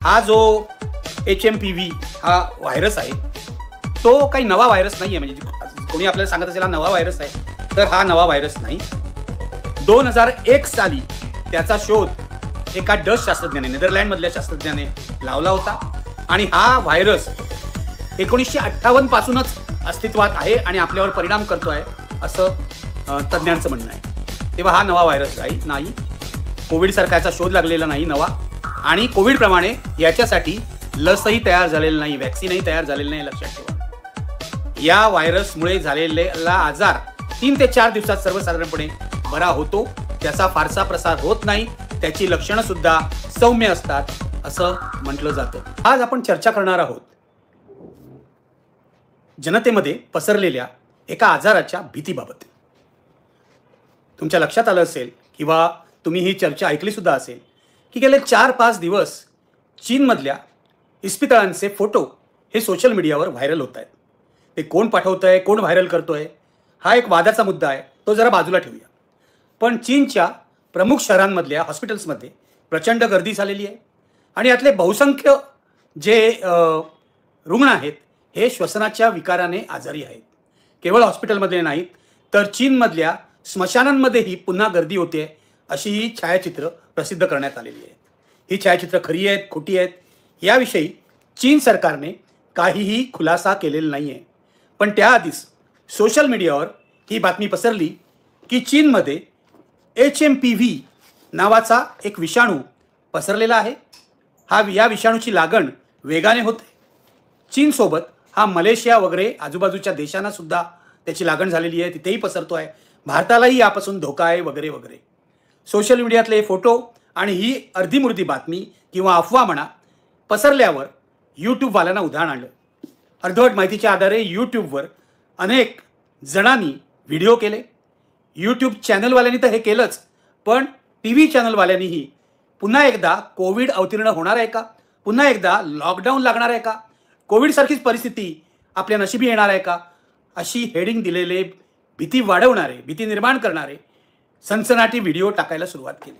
हा जो HMPV हा व्हायरस आहे तो काही नवा व्हायरस नाही आहे. म्हणजे कोणी आपल्याला सांगत असेल हा नवा व्हायरस आहे, तर हा नवा व्हायरस नाही. 2001 साली त्याचा शोध एका डच शास्त्रज्ञाने, नेदरलँडमधल्या शास्त्रज्ञाने लावला होता आणि हा व्हायरस 1958 पासूनच अस्तित्वात आहे आणि आपल्यावर परिणाम करतोय असं तज्ज्ञांचं म्हणणं आहे. तेव्हा हा नवा व्हायरस नाही. कोविड सारखाचा शोध लागलेला नाही नवा, आणि कोविडप्रमाणे याच्यासाठी लसही तयार झालेलं नाही, व्हॅक्सिनही तयार झालेलं नाही. लक्षात ठेवा, या व्हायरसमुळे झालेला आजार 3 ते 4 दिवसात सर्वसाधारणपणे बरा होतो. त्याचा फारसा प्रसार होत नाही. त्याची लक्षणं सुद्धा सौम्य असतात असं म्हटलं जातं. आज आपण चर्चा करणार आहोत जनतेमध्ये पसरलेल्या एका आजाराच्या भीतीबाबत. तुमच्या लक्षात आलं असेल किंवा तुम्ही ही चर्चा ऐकली सुद्धा असेल की गेले 4-5 दिवस चीनमधल्या इस्पितळांचे फोटो हे सोशल मीडियावर व्हायरल होत आहेत. ते कोण पाठवतंय, कोण व्हायरल करतोय, हा एक वादाचा मुद्दा आहे. तो जरा बाजूला ठेवूया. पण चीनच्या प्रमुख शहरांमधल्या हॉस्पिटल्समध्ये प्रचंड गर्दी झालेली आहे आणि यातले बहुसंख्य जे रुग्ण आहेत हे श्वसनाच्या विकाराने आजारी आहेत. केवळ हॉस्पिटलमध्ये नाहीत, तर चीनमधल्या स्मशानांमध्येही पुन्हा गर्दी होते अशी ही छायाचित्र प्रसिद्ध करण्यात आलेली आहेत. ही छायाचित्र खरी आहेत, खोटी आहेत, याविषयी चीन सरकारने काहीही खुलासा केलेला नाही आहे. पण त्याआधीच सोशल मीडियावर ही बातमी पसरली की चीनमध्ये HMPV नावाचा एक विषाणू पसरलेला आहे. या विषाणूची लागण वेगाने होते. चीनसोबत हा मलेशिया वगैरे आजूबाजूच्या देशांना सुद्धा त्याची लागण झालेली आहे, तिथेही पसरतो आहे. भारतालाही यापासून धोका आहे वगैरे वगैरे. सोशल मीडियातले फोटो आणि ही अर्धीमुर्धी बातमी किंवा अफवा म्हणा पसरल्यावर यूट्यूबवाल्यांना उधाण आणलं. अर्धवट माहितीच्या आधारे यूट्यूबवर अनेक जणांनी व्हिडिओ केले. यूट्यूब चॅनलवाल्यांनी तर हे केलंच, पण TV चॅनलवाल्यांनीही पुन्हा एकदा कोविड अवतीर्ण होणार आहे का, पुन्हा एकदा लॉकडाऊन लागणार आहे का, कोविडसारखीच परिस्थिती आपल्या नशिबी येणार आहे का, अशी हेडिंग दिलेले भीती वाढवणारे, भीती निर्माण करणारे सनसनाटी व्हिडिओ टाकायला सुरुवात केली.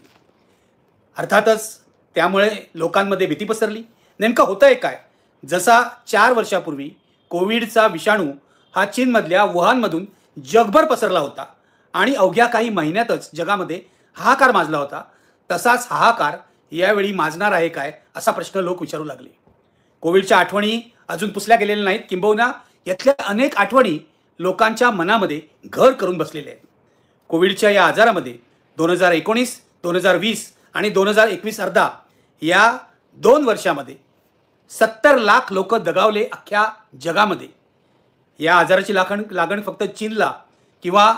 अर्थातच त्यामुळे लोकांमध्ये भीती पसरली. नेमकं होतंय काय? जसा 4 वर्षापूर्वी कोविडचा विषाणू हा चीनमधल्या वुहानमधून जगभर पसरला होता आणि अवघ्या काही महिन्यातच जगामध्ये हाहाकार माजला होता, तसाच हाहाकार यावेळी माजणार आहे काय असा प्रश्न लोक विचारू लागले. कोविडच्या आठवणी अजून पुसल्या गेलेल्या नाहीत, किंबहुना यातल्या अनेक आठवणी लोकांच्या मनामध्ये घर करून बसलेल्या आहेत. कोविडच्या या आजारामध्ये 2019, 2020 आणि 2021 अर्धा या 2 वर्षामध्ये 70 लाख लोक दगावले अख्ख्या जगामध्ये. या आजाराची लागण फक्त चीनला किंवा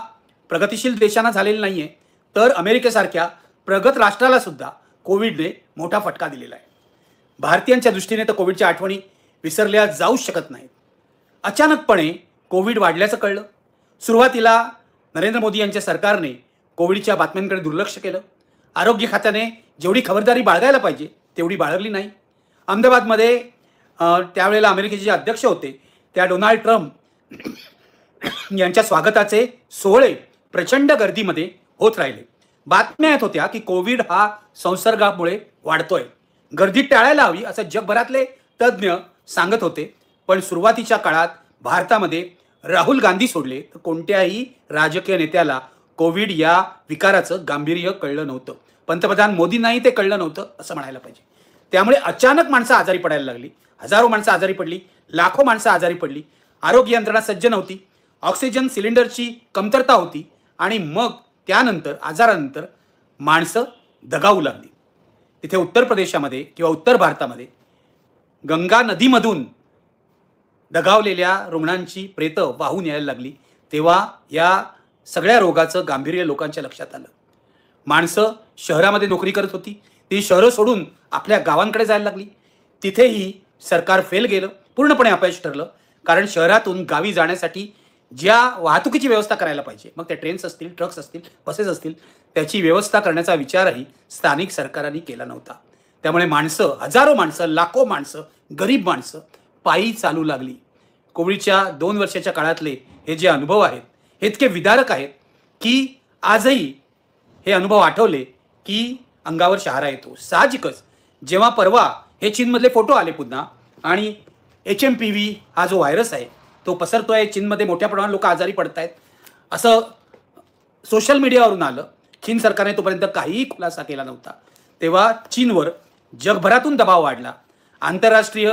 प्रगतिशील देशांना झालेली नाही आहे, तर अमेरिकेसारख्या प्रगत राष्ट्राला सुद्धा कोविडने मोठा फटका दिलेला आहे. भारतीयांच्या दृष्टीने तर कोविडच्या आठवणी विसरल्या जाऊच शकत नाहीत. अचानकपणे कोविड वाढल्याचं कळलं. सुरुवातीला नरेंद्र मोदी यांच्या सरकारने कोविडच्या बातम्यांकडे दुर्लक्ष केलं. आरोग्य खात्याने जेवढी खबरदारी बाळगायला पाहिजे तेवढी बाळगली नाही. अहमदाबादमध्ये त्यावेळेला अमेरिकेचे जे अध्यक्ष होते त्या डोनाल्ड ट्रम्प यांच्या स्वागताचे सोहळे प्रचंड गर्दीमध्ये होत राहिले. बातम्या येत होत्या की कोविड हा संसर्गामुळे वाढतोय, गर्दी टाळायला हवी असं जगभरातले तज्ज्ञ सांगत होते. पण सुरुवातीच्या काळात भारतामध्ये राहुल गांधी सोडले तर कोणत्याही राजकीय नेत्याला कोविड या विकाराचं गांभीर्य कळलं नव्हतं. पंतप्रधान मोदींनाही ते कळलं नव्हतं असं म्हणायला पाहिजे. त्यामुळे अचानक माणसं आजारी पडायला लागली. हजारो माणसं आजारी पडली, लाखो माणसं आजारी पडली. आरोग्य यंत्रणा सज्ज नव्हती, ऑक्सिजन सिलेंडरची कमतरता होती आणि मग त्यानंतर आजारानंतर माणसं दगावू लागली. तिथे उत्तर प्रदेशामध्ये किंवा उत्तर भारतामध्ये गंगा नदीमधून दगावलेल्या रुग्णांची प्रेतं वाहून यायला लागली. तेव्हा या सगळ्या रोगाचं गांभीर्य लोकांच्या लक्षात आलं. माणसं शहरामध्ये नोकरी करत होती, ती शहरं सोडून आपल्या गावांकडे जायला लागली. तिथेही सरकार फेल गेलं, पूर्णपणे अपयश ठरलं. कारण शहरातून गावी जाण्यासाठी ज्या वाहतुकीची व्यवस्था करायला पाहिजे, मग त्या ट्रेन्स असतील, ट्रक्स असतील, बसेस असतील, त्याची व्यवस्था करण्याचा विचारही स्थानिक सरकारांनी केला नव्हता. त्यामुळे माणसं, हजारो माणसं, लाखो माणसं, गरीब माणसं पायी चालू लागली. कोविडच्या 2 वर्षाच्या काळातले हे जे अनुभव आहेत हे इतके विदारक आहेत की आजही हे अनुभव आठवले की अंगावर शहारा येतो. साहजिकच जेव्हा परवा हे चीनमधले फोटो आले पुन्हा आणि HMPV हा जो व्हायरस आहे तो पसरतोय, चीनमध्ये मोठ्या प्रमाणात लोक आजारी पडत आहेत असं सोशल मीडियावरून आलं. चीन सरकारने तोपर्यंत काहीही खुलासा केला नव्हता. तेव्हा चीनवर जगभरातून दबाव वाढला. आंतरराष्ट्रीय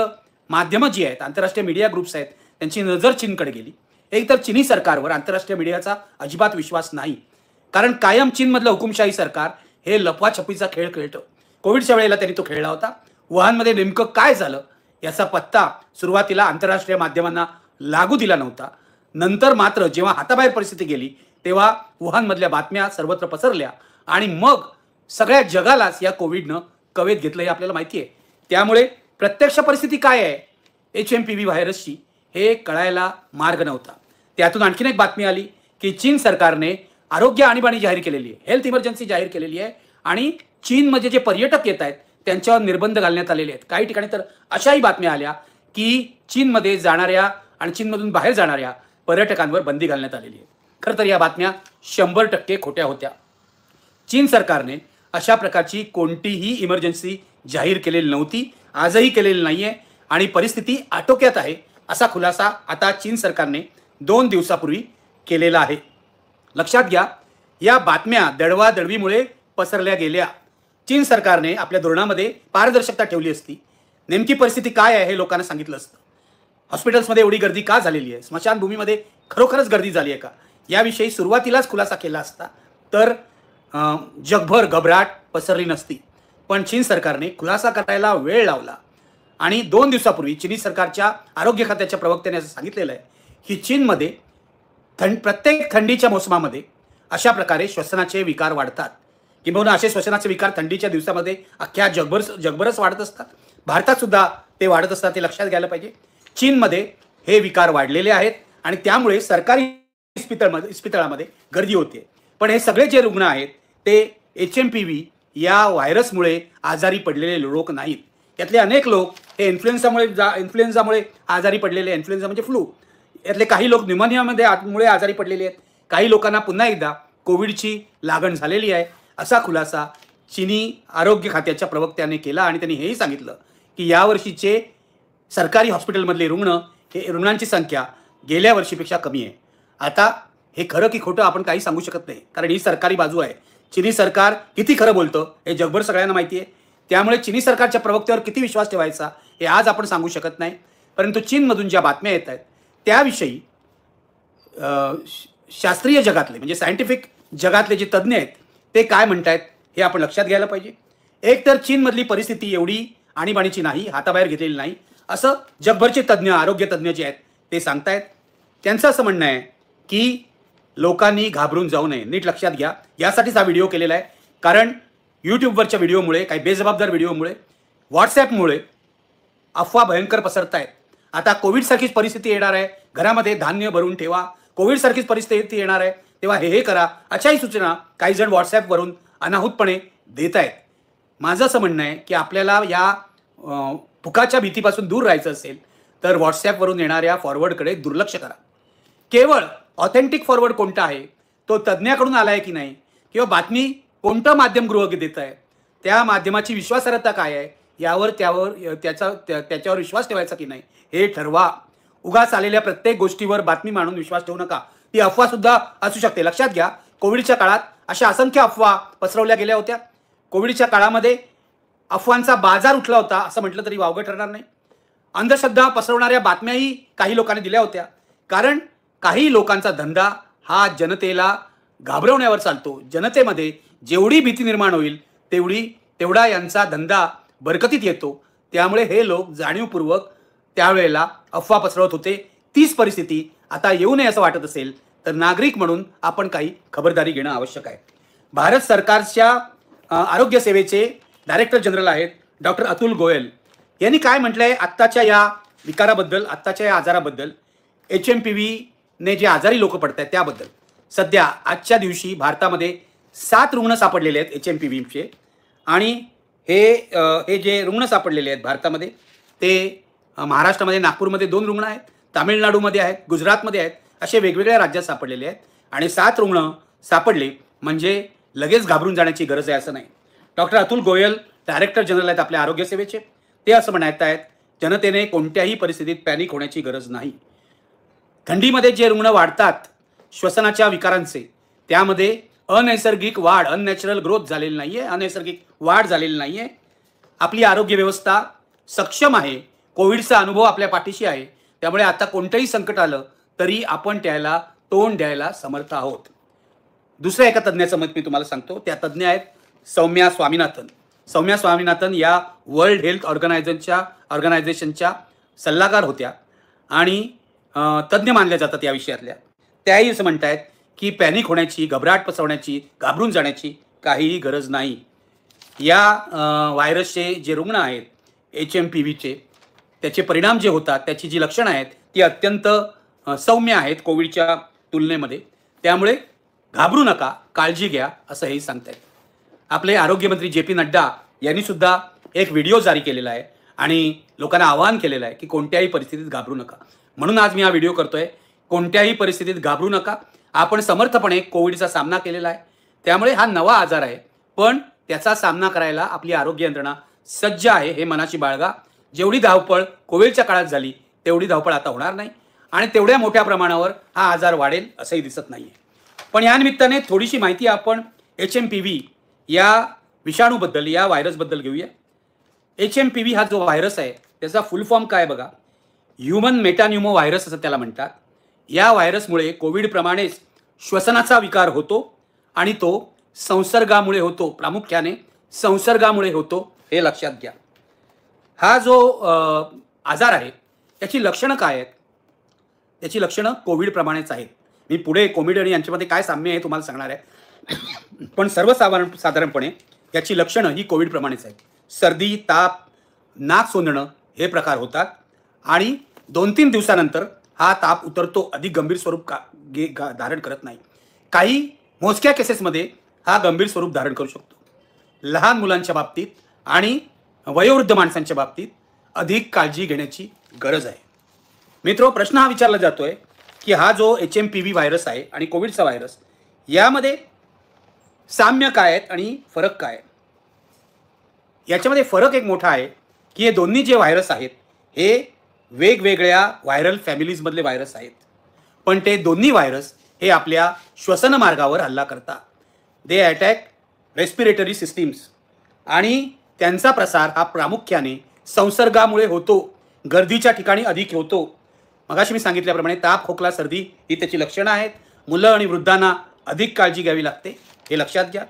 माध्यमं जी आहेत, आंतरराष्ट्रीय मीडिया ग्रुप्स आहेत, त्यांची नजर चीनकडे गेली. एक तर चीनी सरकारवर आंतरराष्ट्रीय मीडियाचा अजिबात विश्वास नाही, कारण कायम चीनमधलं हुकुमशाही सरकार हे लपवाछपीचा खेळ खेळतं. कोविडच्या वेळेला त्यांनी तो खेळला होता. वुहानमध्ये नेमकं काय झालं याचा पत्ता सुरुवातीला आंतरराष्ट्रीय माध्यमांना लागू दिला नव्हता. नंतर मात्र जेव्हा हाताबाहेर परिस्थिती गेली तेव्हा वुहानमधल्या बातम्या सर्वत्र पसरल्या आणि मग सगळ्या जगालाच या कोविडनं कवेत घेतलं हे आपल्याला माहिती आहे. त्यामुळे प्रत्यक्ष परिस्थिती काय आहे HMPV व्हायरसची हे कळायला मार्ग नव्हता. त्यातून आणखीन एक बातमी आली की चीन सरकारने आरोग्य आणीबाणी जाहीर केलेली आहे, हेल्थ इमर्जन्सी जाहीर केलेली आहे आणि चीनमध्ये जे पर्यटक येत आहेत त्यांच्यावर निर्बंध घालण्यात आलेले आहेत. काही ठिकाणी तर अशाही बातम्या आल्या की चीनमध्ये जाणाऱ्या आणि चीनमधून बाहेर जाणाऱ्या पर्यटकांवर बंदी घालण्यात आलेली आहे. खरं तर या बातम्या 100% खोट्या होत्या. चीन सरकारने अशा प्रकारची कोणतीही इमर्जन्सी जाहीर केलेली नव्हती, आजही केलेली नाहीये आणि परिस्थिती आटोक्यात आहे असा खुलासा आता चीन सरकारने 2 दिवसापूर्वी केलेला आहे. लक्षात घ्या, या बातम्या दडवादडवीमुळे पसरल्या गेल्या. चीन सरकारने आपल्या धोरणामध्ये पारदर्शकता ठेवली असती, नेमकी परिस्थिती काय आहे हे लोकांना सांगितलं असतं. हॉस्पिटल्समध्ये एवढी गर्दी का झालेली आहे, स्मशानभूमीमध्ये खरोखरच गर्दी झाली आहे का, याविषयी सुरुवातीलाच खुलासा केला असता तर जगभर घबराट पसरली नसती. पण चीन सरकारने खुलासा करायला वेळ लावला आणि 2 दिवसापूर्वी चीनी सरकारच्या आरोग्य खात्याच्या प्रवक्त्याने असं सांगितलेलं आहे की चीनमध्ये प्रत्येक थंडीच्या मोसमामध्ये अशा प्रकारे श्वसनाचे विकार वाढतात. किंबहुना असे श्वसनाचे विकार थंडीच्या दिवसामध्ये अख्ख्या जगभरच वाढत असतात. भारतात सुद्धा ते वाढत असतात, ते लक्षात घ्यायला पाहिजे. चीनमध्ये हे विकार वाढलेले आहेत आणि त्यामुळे सरकारी इस्पितळामध्ये गर्दी होते. पण हे सगळे जे रुग्ण आहेत ते HMPV या व्हायरसमुळे आजारी पडलेले लोक नाहीत. यातले अनेक लोक हे इन्फ्लुएन्झामुळे आजारी पडलेले, इन्फ्लुएन्झा म्हणजे फ्लू, यातले काही लोक न्यूमोनियामुळे आजारी पडलेले आहेत. काही लोकांना पुन्हा एकदा कोविडची लागण झालेली आहे असा खुलासा चीनी आरोग्य खात्याच्या प्रवक्त्याने केला आणि त्यांनी हेही सांगितलं की यावर्षीचे सरकारी हॉस्पिटलमधले रुग्णांची संख्या गेल्या वर्षीपेक्षा कमी आहे. आता हे खरं की खोटं आपण काही सांगू शकत नाही, कारण ही सरकारी बाजू आहे. चीनी सरकार किती खरं बोलतं हे जगभर सगळ्यांना माहिती आहे. त्यामुळे चीनी सरकारच्या प्रवक्त्यावर किती विश्वास ठेवायचा हे आज आपण सांगू शकत नाही. परंतु चीनमधून ज्या बातम्या येत आहेत त्याविषयी शास्त्रीय जगातले म्हणजे सायंटिफिक जगातले जे तज्ज्ञ आहेत ते काय म्हणतायत हे आपण लक्षात घ्यायला पाहिजे. एक तर चीनमधली परिस्थिती एवढी आणीबाणीची नाही, हाताबाहेर घेतलेली नाही असं जगभरचे तज्ज्ञ, आरोग्य तज्ज्ञ जे आहेत ते सांगतायत. त्यांचं असं म्हणणं आहे की लोकांनी घाबरून जाऊ नये. नीट लक्षात घ्या, यासाठीच हा व्हिडिओ केलेला आहे, कारण यूट्यूबवरच्या व्हिडिओमुळे, काही बेजबाबदार व्हिडिओमुळे, व्हॉट्सॲपमुळे अफवा भयंकर पसरत आहेत. आता कोविडसारखीच परिस्थिती येणार आहे, घरामध्ये धान्य भरून ठेवा, कोविडसारखीच परिस्थिती येणार आहे तेव्हा हे करा, अशाही सूचना काही जण व्हॉट्सॲपवरून अनाहूतपणे देत आहेत. माझं असं म्हणणं आहे की आपल्याला या फुकाच्या भीतीपासून दूर राहायचं असेल तर व्हॉट्सॲपवरून येणाऱ्या फॉरवर्डकडे दुर्लक्ष करा. केवळ ऑथेंटिक फॉरवर्ड कोणता आहे, तो तज्ज्ञाकडून आला आहे की नाही, किंवा बातमी कोणतं माध्यमगृह देत आहे, त्या माध्यमाची विश्वासार्हता काय आहे त्याच्यावर विश्वास ठेवायचा की नाही हे ठरवा. उगाच आलेल्या प्रत्येक गोष्टीवर बातमी मानून विश्वास ठेवू नका, ती अफवा सुद्धा असू शकते. लक्षात घ्या, कोविडच्या काळात अशा असंख्य अफवा पसरवल्या गेल्या होत्या. कोविडच्या काळामध्ये अफवांचा बाजार उठला होता असं म्हटलं तरी वावगं ठरणार नाही. अंधश्रद्धा पसरवणाऱ्या बातम्याही काही लोकांनी दिल्या होत्या, कारण काही लोकांचा धंदा हा जनतेला घाबरवण्यावर चालतो. जनतेमध्ये जेवढी भीती निर्माण होईल तेवढा यांचा धंदा बरकतीत येतो. त्यामुळे हे लोक जाणीवपूर्वक त्यावेळेला अफवा पसरवत होते. तीच परिस्थिती आता येऊ नये असं वाटत असेल तर नागरिक म्हणून आपण काही खबरदारी घेणं आवश्यक आहे. भारत सरकारच्या आरोग्य सेवेचे डायरेक्टर जनरल आहेत डॉक्टर अतुल गोयल यांनी काय म्हटलंय आत्ताच्या या विकाराबद्दल, आत्ताच्या या आजाराबद्दल, HMPVने जे आजारी लोक पडत आहेत त्याबद्दल. सध्या आजच्या दिवशी भारतामध्ये 7 रुग्ण सापडलेले आहेत HMPVचे आणि हे जे रुग्ण सापडलेले आहेत भारतामध्ये ते महाराष्ट्रामध्ये, नागपूरमध्ये 2 रुग्ण आहेत, तामिळनाडूमध्ये आहेत, गुजरातमध्ये आहेत, असे वेगवेगळ्या राज्यात सापडलेले आहेत. आणि 7 रुग्ण सापडले म्हणजे लगेच घाबरून जाण्याची गरज आहे असं नाही. Doctor Atul Goyal director general आहेत आपल्या आरोग्य सेवेचे. ते असं म्हणत आहेत, जनतेने कोणत्याही परिस्थितीत पॅनिक होण्याची गरज नाही. थंडीमध्ये जे रुग्ण वाढतात श्वसनाच्या विकारांचे, त्यामध्ये अनैसर्गिक वाढ, अननॅचरल ग्रोथ झालेली नाहीये, अनैसर्गिक वाढ झालेली नाहीये. आपली आरोग्य व्यवस्था सक्षम आहे. कोविडचा अनुभव आपल्या पाठीशी आहे. त्यामुळे आता कोणतंही संकट आलं तरी आपण त्याला तोंड द्यायला समर्थ आहोत. दुसऱ्या एका तज्ज्ञाचं मत मी तुम्हाला सांगतो. त्या तज्ज्ञ आहेत सौम्या स्वामीनाथन. सौम्या स्वामीनाथन या वर्ल्ड हेल्थ ऑर्गनायझेशनच्या सल्लागार होत्या आणि तज्ज्ञ मानल्या जातात या विषयातल्या. त्याही असं म्हणतायत की पॅनिक होण्याची, घबराट पसरवण्याची, घाबरून जाण्याची काहीही गरज नाही. या व्हायरसचे जे रुग्ण आहेत HMPVचे, त्याचे परिणाम जे होतात, त्याची जी लक्षणं आहेत ती अत्यंत सौम्य आहेत कोविडच्या तुलनेमध्ये. त्यामुळे घाबरू नका, काळजी घ्या, असं हेही सांगतायत. आपले आरोग्यमंत्री JP नड्डा यांनी सुद्धा एक व्हिडिओ जारी केलेला आहे आणि लोकांना आवाहन केलेलं आहे की कोणत्याही परिस्थितीत घाबरू नका. म्हणून आज मी हा व्हिडिओ करतोय. कोणत्याही परिस्थितीत घाबरू नका. आपण समर्थपणे कोविडचा सामना केलेला आहे. त्यामुळे हा नवा आजार आहे, पण त्याचा सामना करायला आपली आरोग्य यंत्रणा सज्ज आहे, हे मनाची बाळगा. जेवढी धावपळ कोविडच्या काळात झाली तेवढी धावपळ आता होणार नाही आणि तेवढ्या मोठ्या प्रमाणावर हा आजार वाढेल असंही दिसत नाहीये. पण या निमित्ताने थोडीशी माहिती आपण HMPV या विषाणूबद्दल, या व्हायरसबद्दल घेऊया. HMPV हा जो व्हायरस आहे त्याचा फुल फॉर्म काय बघा. ह्युमन मेटान्युमो व्हायरस असं त्याला म्हणतात. या व्हायरसमुळे कोविडप्रमाणेच श्वसनाचा विकार होतो आणि तो संसर्गामुळे होतो. प्रामुख्याने संसर्गामुळे होतो, हे लक्षात घ्या. हा जो आजार आहे त्याची लक्षणं काय आहेत? त्याची लक्षणं कोविडप्रमाणेच आहेत. मी पुढे कोविड आणि यांच्यामध्ये काय साम्य आहे तुम्हाला सांगणार आहे. पण साधारणपणे याची लक्षणं ही कोविडप्रमाणेच आहेत. सर्दी, ताप, नाक सोंदणं हे प्रकार होतात आणि 2-3 दिवसानंतर हा ताप उतरतो. अधिक गंभीर स्वरूप धारण करत नाही. काही मोजक्या केसेसमध्ये हा गंभीर स्वरूप धारण करू शकतो. लहान मुलांच्या बाबतीत आणि वयोवृद्ध माणसांच्या बाबतीत अधिक काळजी घेण्याची गरज आहे. मित्रो, प्रश्न हा विचारला जातोय की हा जो HMPV व्हायरस आहे आणि कोविडचा व्हायरस, यामध्ये साम्य काय आहेत आणि फरक काय आहे? याच्यामध्ये फरक एक मोठा आहे की हे दोन्ही जे व्हायरस आहेत हे वेगवेगळ्या व्हायरल फॅमिलीजमधले व्हायरस आहेत. पण ते दोन्ही व्हायरस हे आपल्या श्वसन मार्गावर हल्ला करतात. दे अटॅक रेस्पिरेटरी सिस्टीम्स आणि त्यांचा प्रसार हा प्रामुख्याने संसर्गामुळे होतो. गर्दीच्या ठिकाणी अधिक होतो. मगाशी मी सांगितल्याप्रमाणे ताप, खोकला, सर्दी ही त्याची लक्षणं आहेत. मुलं आणि वृद्धांना अधिक काळजी घ्यावी लागते, हे लक्षात घ्या.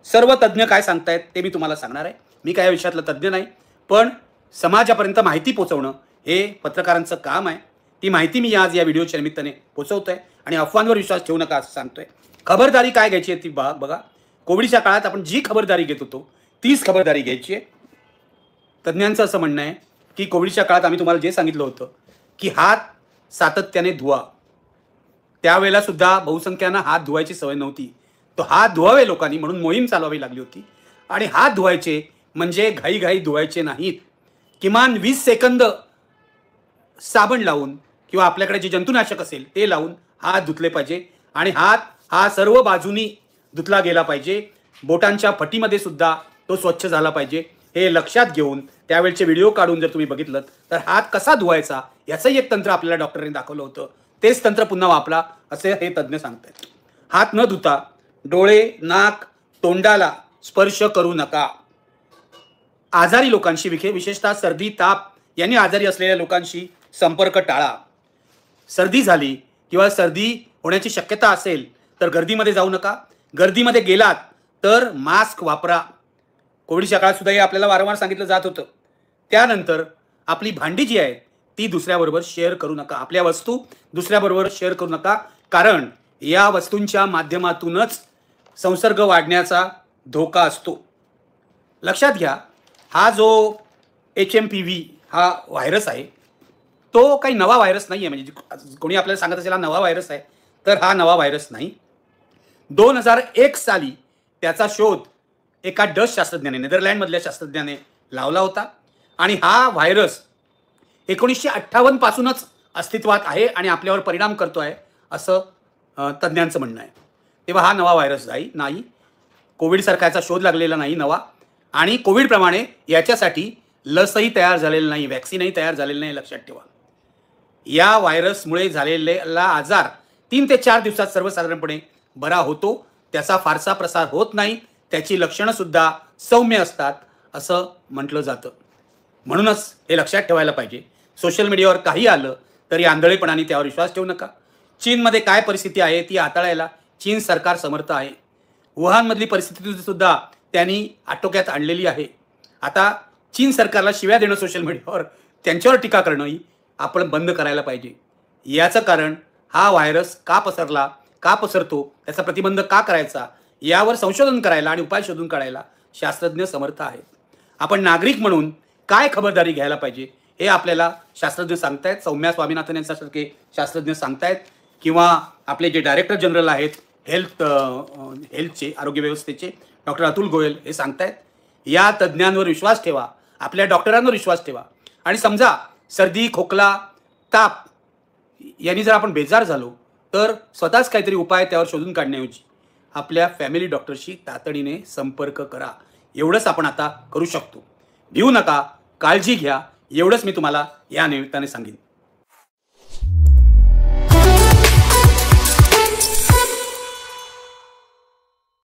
सर्व तज्ज्ञ काय सांगतायत ते मी तुम्हाला सांगणार आहे. मी काय या विषयातला तज्ज्ञ नाही, पण समाजापर्यंत माहिती पोहोचवणं हे पत्रकारांचं काम आहे. ती माहिती मी आज या व्हिडिओच्या निमित्ताने पोहोचवतोय आणि अफवांवर विश्वास ठेवू नका असं सांगतोय. खबरदारी काय घ्यायची आहे ती बघा. कोविडच्या काळात आपण जी खबरदारी घेत होतो तीच खबरदारी घ्यायची आहे. तज्ज्ञांचं असं म्हणणं आहे की कोविडच्या काळात आम्ही तुम्हाला जे सांगितलं होतं की हात सातत्याने धुवा, त्यावेळेला सुद्धा बहुसंख्यानं हात धुवायची सवय नव्हती. तो हात धुवावे लोकांनी म्हणून मोहीम चालवावी लागली होती. आणि हात धुवायचे म्हणजे घाई धुवायचे नाहीत. किमान 20 सेकंद साबण लावून किंवा आपल्याकडे जे जंतुनाशक असेल ते लावून हात धुतले पाहिजे आणि हात हा सर्व बाजूनी धुतला गेला पाहिजे. बोटांच्या फटीमध्ये सुद्धा तो स्वच्छ झाला पाहिजे. हे लक्षात घेऊन त्यावेळचे व्हिडिओ काढून जर तुम्ही बघितलं तर हात कसा धुवायचा याचंही एक तंत्र आपल्याला डॉक्टरांनी दाखवलं होतं. तेच तंत्र पुन्हा वापरा असे हे तज्ज्ञ सांगतात. हात न धुता डोळे, नाक, तोंडाला स्पर्श करू नका. आजारी लोकांशी विशेषतः सर्दी, ताप यांनी आजारी असलेल्या लोकांशी संपर्क टाळा. सर्दी झाली किंवा सर्दी होण्याची शक्यता असेल तर गर्दीमध्ये जाऊ नका. गर्दीमध्ये गेलात तर मास्क वापरा. कोविडच्या काळात सुद्धा हे आपल्याला वारंवार सांगितलं जात होतं. त्यानंतर आपली भांडी जी आहेत ती दुसऱ्याबरोबर शेअर करू नका. आपल्या वस्तू दुसऱ्याबरोबर शेअर करू नका, कारण या वस्तूंच्या माध्यमातूनच संसर्ग वाढण्याचा धोका असतो. लक्षात घ्या, हा जो HMPV हा व्हायरस आहे तो काही नवा व्हायरस नाही आहे. म्हणजे कोणी आपल्याला सांगत असेल हा नवा व्हायरस आहे, तर हा नवा व्हायरस नाही. 2001 साली त्याचा शोध एका डच शास्त्रज्ञाने, नेदरलँडमधल्या शास्त्रज्ञाने लावला होता आणि हा व्हायरस 1958 पासूनच अस्तित्वात आहे आणि आपल्यावर परिणाम करतो आहे असं तज्ज्ञांचं म्हणणं आहे. तेव्हा हा नवा व्हायरस नाही. कोविडसारखा याचा शोध लागलेला नाही नवा. आणि कोविडप्रमाणे याच्यासाठी लसही तयार झालेलं नाही, व्हॅक्सिनही तयार झालेलं नाही, लक्षात ठेवा. या व्हायरसमुळे झालेला आजार 3 ते 4 दिवसात सर्वसाधारणपणे बरा होतो. त्याचा फारसा प्रसार होत नाही. त्याची लक्षणं सुद्धा सौम्य असतात असं म्हटलं जातं. म्हणूनच हे लक्षात ठेवायला पाहिजे. सोशल मीडियावर काही आलं तरी आंधळेपणाने त्यावर विश्वास ठेवू नका. चीनमध्ये काय परिस्थिती आहे ती हाताळायला चीन सरकार समर्थ आहे. वुहानमधली परिस्थिती सुद्धा त्यांनी आटोक्यात आणलेली आहे. आता चीन सरकारला शिव्या देणं सोशल मीडियावर, त्यांच्यावर टीका करणंही आपण बंद करायला पाहिजे. याचं कारण हा व्हायरस का पसरला, का पसरतो, त्याचा प्रतिबंध का करायचा, यावर संशोधन करायला आणि उपाय शोधून काढायला शास्त्रज्ञ समर्थ आहेत. आपण नागरिक म्हणून काय खबरदारी घ्यायला पाहिजे हे आपल्याला शास्त्रज्ञ सांगतायत. सौम्या स्वामीनाथन यांच्यासारखे शास्त्रज्ञ सांगतायत किंवा आपले जे डायरेक्टर जनरल आहेत हेल्थचे, आरोग्य व्यवस्थेचे, डॉक्टर अतुल गोयल हे सांगतायत. या तज्ज्ञांवर विश्वास ठेवा, आपल्या डॉक्टरांवर विश्वास ठेवा. आणि समजा सर्दी, खोकला, ताप यांनी जर आपण बेजार झालो तर स्वतःच काहीतरी उपाय त्यावर शोधून काढण्याऐवजी आपल्या फॅमिली डॉक्टरशी तातडीने संपर्क करा. एवढंच आपण आता करू शकतो. भिवू नका, काळजी घ्या, एवढंच मी तुम्हाला या निमित्ताने सांगेन.